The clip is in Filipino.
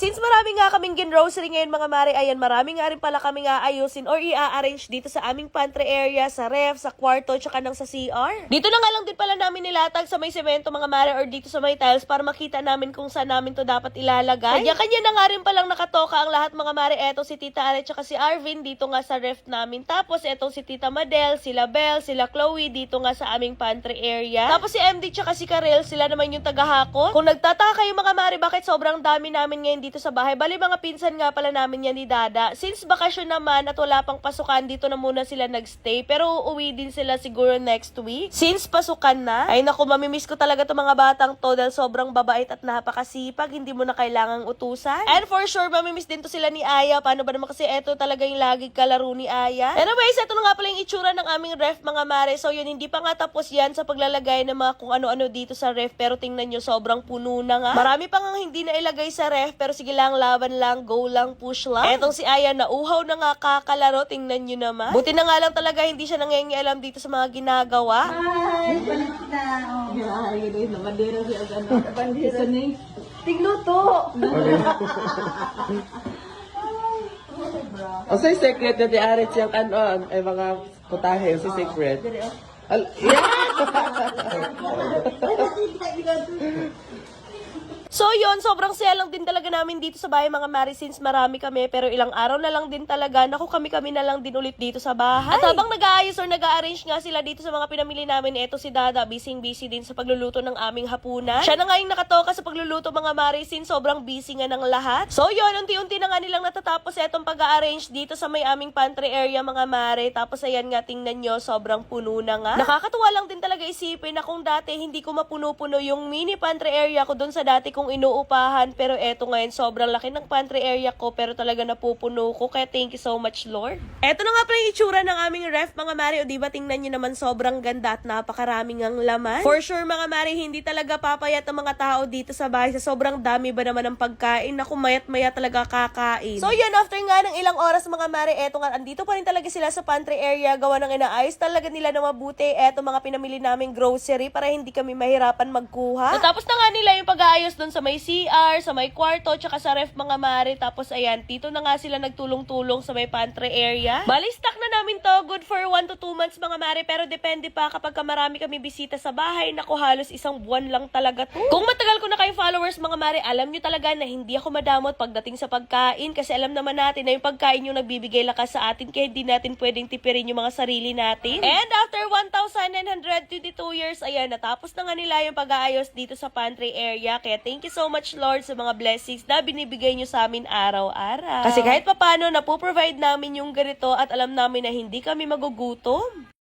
since marami nga kaming gin-grocery ngayon mga mare, ayan, marami nga rin pala kami nga ayusin or i-arrange dito sa aming pantry area, sa ref, sa kwarto, tsaka nang sa CR. Dito na nga lang din pala namin nilatag sa may semento mga mare or dito sa may tiles para makita namin kung saan namin to dapat ilalagay. Kanya-kanya na nga rin palang nakatoka ang lahat mga mare. Eto si Tita Ale tsaka si Arvin dito nga sa ref namin. Tapos etong si Tita Madel, sila Belle, sila Chloe dito nga sa aming pantry area. Tapos si MD tsaka si Karel, sila naman yung tagahakot. Kung nagtataka kayo mga mare bakit sobrang dami namin ngayon dito sa bahay, bali mga pinsan nga pala namin yan ni Dada. Since bakasyon naman at wala pang pasukan, dito na muna sila nagstay. Pero uuwi din sila siguro next week. Since pasukan na, ay naku, mamimiss ko talaga itong mga batang to dahil sobrang babait at napakasipag. Hindi mo na kailangang utusan. And for sure, mamimiss din to sila ni Aya. Paano ba naman kasi eto talaga yung laging kalaro ni Aya. Anyways, eto na nga pala yung itsura ng aming ref mga mare. So yun, hindi pa nga tapos yan sa paglalagay ng mga kung ano-ano dito sa ref. Pero tingnan nyo, sobrang puno na nga. Marami pa nga hindi na ilagay sa ref. Pero sige lang, laban lang, go lang, push lang. Etong si Aya, nauhaw na nga kakalaro. Tingnan nyo naman. Buti na nga lang talaga hindi siya nangyayang dito sa mga ginagawa. Ay, balik na. Ay, yun na bandera siya ano. Bandera ni. Tigluto. O sa secret na di-arit siyang ano, ay mga putahe, si secret. Yeah! So yun, sobrang saya lang din talaga namin dito sa bahay mga mare since marami kami pero ilang araw na lang din talaga. Naku, kami na lang din ulit dito sa bahay. At habang nag-aayos or nag-arrange nga sila dito sa mga pinamili namin, eto si Dada, busy din sa pagluluto ng aming hapunan. Siya na nga yung nakatoka sa pagluluto mga mare since sobrang busy nga ng lahat. So yun, unti-unti na nga nilang natatapos etong pag-arrange dito sa may aming pantry area mga mare. Tapos ayan nga, tingnan nyo, sobrang puno na nga. Nakakatuwa lang din talaga isipin na kung dati hindi ko mapuno-puno yung mini pantry area ko dun sa dati kong inuupahan, pero eto ngayon sobrang laki ng pantry area ko pero talaga napupuno ko, kaya thank you so much Lord. Eto na nga pala yung itsura ng aming ref mga mare, o diba tingnan nyo naman sobrang ganda at napakaraming ang laman. For sure mga mare, hindi talaga papayat ang mga tao dito sa bahay sa sobrang dami ba naman ng pagkain na kumayat maya talaga kakain. So yun, after nga ng ilang oras mga mare, eto nga, andito pa rin talaga sila sa pantry area, gawa ng inaayos talaga nila na mabuti eto mga pinamili naming grocery para hindi kami mahirapan magkuha. Natapos na nga nila yung pag-aayos dun sa may CR, sa may kwarto, tsaka sa ref mga mare. Tapos ayan, dito na nga sila nagtulong-tulong sa may pantry area. Bali, stock na namin to. Good for 1 to 2 months mga mare. Pero depende pa kapag marami kami bisita sa bahay. Naku, halos isang buwan lang talaga to. Kung matagal ko na kayo followers mga mare, alam nyo talaga na hindi ako madamot pagdating sa pagkain. Kasi alam naman natin na yung pagkain yung nagbibigay lakas sa atin. Kaya hindi natin pwedeng tipirin yung mga sarili natin. And after 1,922 years, ayan, natapos na nga nila yung pag-aayos dito sa pantry area. Kaya thank you so much Lord sa mga blessings na binibigay nyo sa amin araw-araw. Kasi kahit papano, napoprovide namin yung ganito at alam namin na hindi kami magugutom.